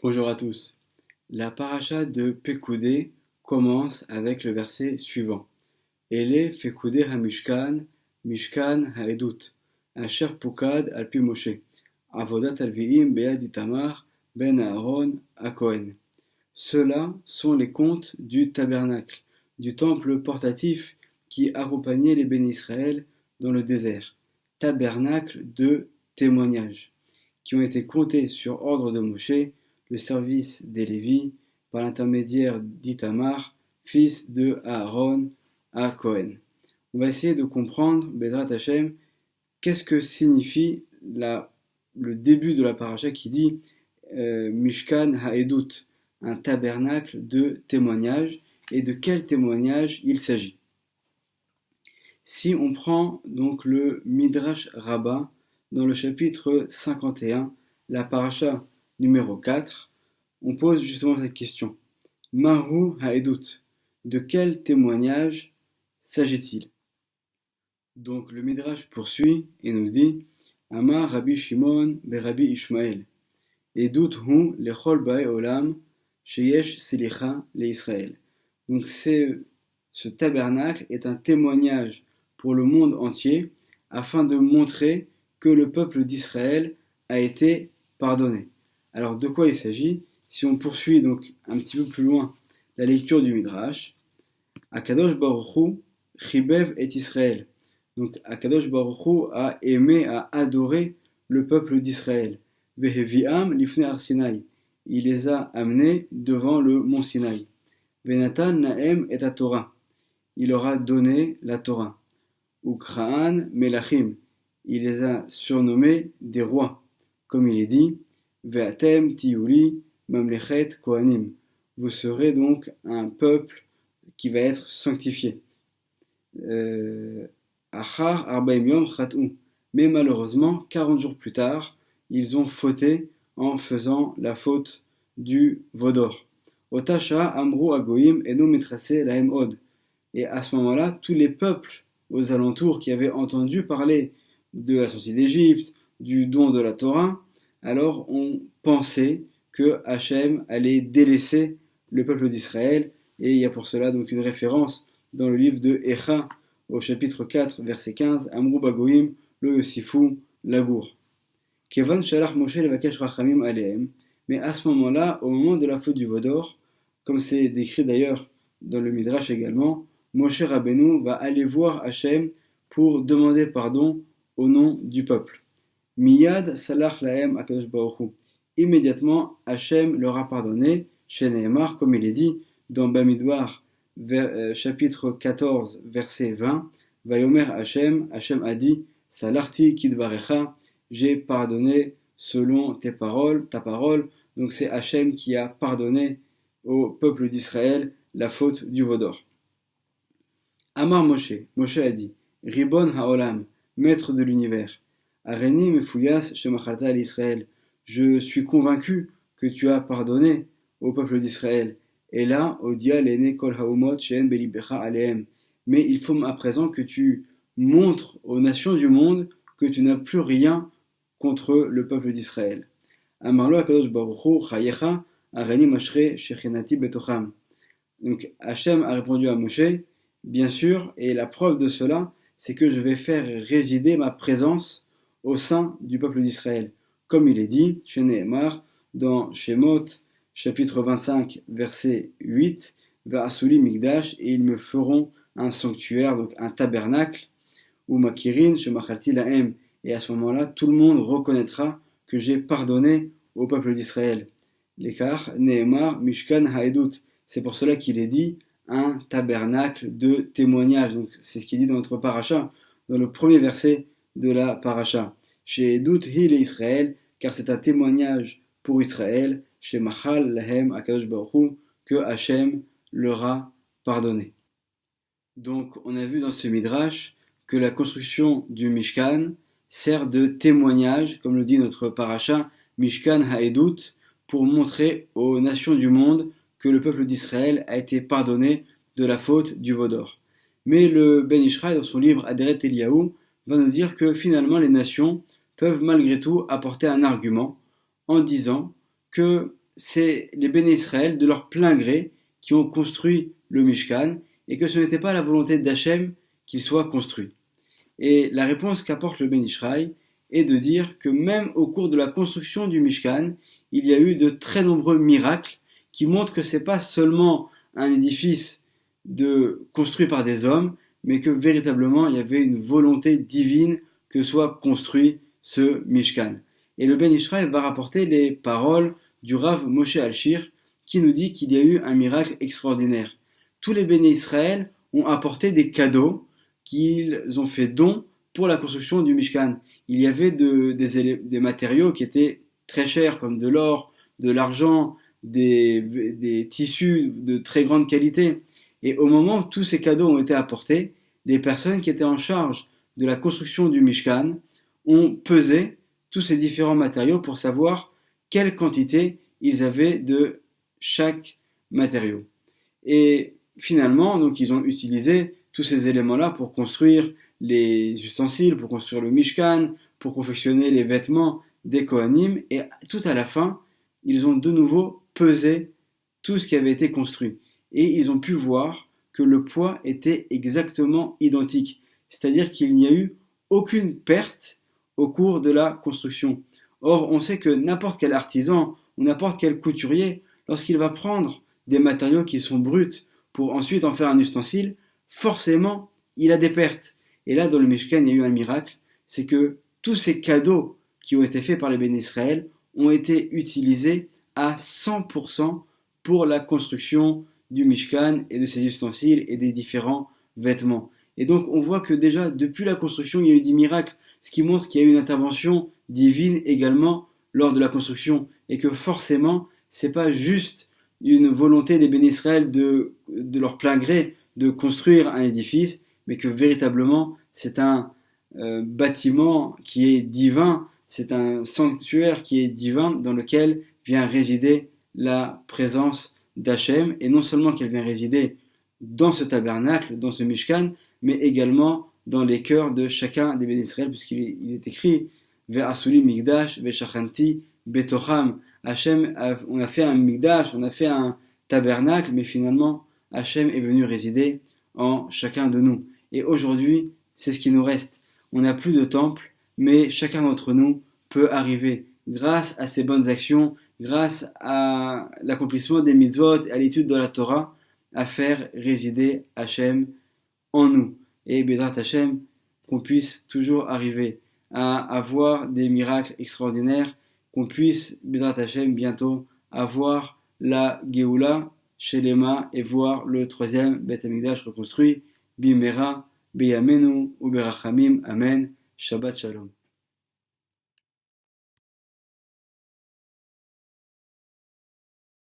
Bonjour à tous. La paracha de Pekoudé commence avec le verset suivant. Ele Fekudé HaMishkan, Mishkan HaEdut, Asher Pukad Alpi Moshe, Avodat Alviim Be'ad Itamar, Ben Aaron HaKohen. Ceux-là sont les comptes du tabernacle, du temple portatif qui accompagnait les bénis Israël dans le désert, tabernacle de témoignage, qui ont été comptés sur ordre de Moshe, le service des Lévis, par l'intermédiaire d'Itamar, fils de Aaron à Cohen. On va essayer de comprendre, Bezrat Hashem, qu'est-ce que signifie le début de la paracha qui dit Mishkan Ha'edut, un tabernacle de témoignage, et de quel témoignage il s'agit. Si on prend donc le Midrash Rabbah, dans le chapitre 51, la paracha numéro 4, on pose justement cette question. Mahu Ha'edut, de quel témoignage s'agit-il? Donc le Midrash poursuit et nous dit Amar Rabbi Shimon be Rabbi Ishmael, Edut hu lechol bae olam, sheyesh silicha le Israël. Donc ce tabernacle est un témoignage pour le monde entier afin de montrer que le peuple d'Israël a été pardonné. Alors de quoi il s'agit? Si on poursuit donc un petit peu plus loin la lecture du Midrash, Akadosh Baruch Hu chibev et Israël. Donc Akadosh Baruch Hu a aimé, a adoré le peuple d'Israël. Veheviam lifnei Har Sinai. Il les a amenés devant le mont Sinaï. Venatan naem et la Torah. Il leur a donné la Torah. Ukraan melachim. Il les a surnommés des rois. Comme il est dit, Ve'atem tiyuli mamlechet kohanim. Vous serez donc un peuple qui va être sanctifié. Achar arbaim yom chat'u. Mais malheureusement, 40 jours plus tard, ils ont fauté en faisant la faute du Vaudor. Otasha amru agoyim eno mitrase lahem od. Et à ce moment-là, tous les peuples aux alentours qui avaient entendu parler de la sortie d'Égypte, du don de la Torah, alors ont pensé que Hachem allait délaisser le peuple d'Israël. Et il y a pour cela donc une référence dans le livre de Echa, au chapitre 4, verset 15, Amru bagoyim lo yosifu lagour. Kevan shalach Moshe levakesh rachamim alehem. Mais à ce moment-là, au moment de la faute du Vaudor, comme c'est décrit d'ailleurs dans le Midrash également, Moshe Rabbeinu va aller voir Hachem pour demander pardon au nom du peuple. Miyad salach lahem akadosh baruch hu. Immédiatement, Hachem leur a pardonné, chez Nehemar, comme il est dit dans Bamidbar, chapitre 14, verset 20, Vayomer Hachem, Hachem a dit, Salarti kidvarecha, j'ai pardonné selon tes paroles, ta parole. Donc c'est Hachem qui a pardonné au peuple d'Israël la faute du Vaudor. Amar Moshe, Moshe a dit, Ribon haolam, maître de l'univers, Areni mefouyas shemachalta à l'Israël, je suis convaincu que tu as pardonné au peuple d'Israël. Et là, Odia lene kol haumot she'en belibecha alehem. Mais il faut à présent que tu montres aux nations du monde que tu n'as plus rien contre le peuple d'Israël. Amarlo akadosh baruch hu chayecha areni mashre shechinati betocham. Donc Hachem a répondu à Moshe, bien sûr, et la preuve de cela, c'est que je vais faire résider ma présence au sein du peuple d'Israël. Comme il est dit, chez Nehemar, dans Shemot, chapitre 25, verset 8, Va'asuli Migdash, et ils me feront un sanctuaire, donc un tabernacle, ou Makirin, Shemachalti Lahem. Et à ce moment-là, tout le monde reconnaîtra que j'ai pardonné au peuple d'Israël. L'écart, Nehemar, Mishkan Haedut. C'est pour cela qu'il est dit un tabernacle de témoignage. Donc c'est ce qui est dit dans notre paracha, dans le premier verset de la paracha. Chez Edut Hil et Israël, car c'est un témoignage pour Israël, chez Machal Lahem Akadosh Baruch Hu, que Hachem leur a pardonné. Donc on a vu dans ce Midrash que la construction du Mishkan sert de témoignage, comme le dit notre paracha, Mishkan Haedut, pour montrer aux nations du monde que le peuple d'Israël a été pardonné de la faute du Vaudor. Mais le Ben Ishraï, dans son livre Aderet Eliyahu, va nous dire que finalement les nations peuvent malgré tout apporter un argument en disant que c'est les béné Israël de leur plein gré qui ont construit le Mishkan et que ce n'était pas la volonté d'Hachem qu'il soit construit. Et la réponse qu'apporte le Ben Ishraï est de dire que même au cours de la construction du Mishkan, il y a eu de très nombreux miracles qui montrent que ce n'est pas seulement un édifice construit par des hommes, mais que véritablement il y avait une volonté divine que soit construit ce Mishkan. Et le Ben Ishraï va rapporter les paroles du Rav Moshe Alshir qui nous dit qu'il y a eu un miracle extraordinaire. Tous les béné Israël ont apporté des cadeaux qu'ils ont fait don pour la construction du Mishkan. Il y avait des matériaux qui étaient très chers, comme de l'or, de l'argent, des tissus de très grande qualité. Et au moment où tous ces cadeaux ont été apportés, les personnes qui étaient en charge de la construction du Mishkan ont pesé tous ces différents matériaux pour savoir quelle quantité ils avaient de chaque matériau. Et finalement, donc, ils ont utilisé tous ces éléments-là pour construire les ustensiles, pour construire le Mishkan, pour confectionner les vêtements des Kohanim, et tout à la fin, ils ont de nouveau pesé tout ce qui avait été construit. Et ils ont pu voir que le poids était exactement identique. C'est-à-dire qu'il n'y a eu aucune perte au cours de la construction. Or, on sait que n'importe quel artisan ou n'importe quel couturier, lorsqu'il va prendre des matériaux qui sont bruts pour ensuite en faire un ustensile, forcément, il a des pertes. Et là, dans le Mishkan, il y a eu un miracle, c'est que tous ces cadeaux qui ont été faits par les béné Israël ont été utilisés à 100% pour la construction du Mishkan et de ses ustensiles et des différents vêtements. Et donc, on voit que déjà, depuis la construction, il y a eu des miracles, ce qui montre qu'il y a eu une intervention divine également lors de la construction, et que forcément, c'est pas juste une volonté des béné Israël de leur plein gré de construire un édifice, mais que véritablement, c'est un bâtiment qui est divin, c'est un sanctuaire qui est divin dans lequel vient résider la présence d'Hachem, et non seulement qu'elle vient résider dans ce tabernacle, dans ce Mishkan, mais également dans les cœurs de chacun des béné Israël, puisqu'il est écrit Ve'asuli migdash ve'shachanti betocham. Hachem, on a fait un migdash, on a fait un tabernacle, mais finalement Hachem est venu résider en chacun de nous. Et aujourd'hui, c'est ce qui nous reste. On n'a plus de temple, mais chacun d'entre nous peut arriver, grâce à ses bonnes actions, grâce à l'accomplissement des mitzvot, à l'étude de la Torah, à faire résider Hachem en nous. Et Bezrat Hachem, qu'on puisse toujours arriver à avoir des miracles extraordinaires, qu'on puisse, Bezrat Hachem, bientôt avoir la Géoula, Shelema, et voir le troisième Beth Amikdash reconstruit, Bimera, Beyamenu, Uberachamim, Amen, Shabbat Shalom.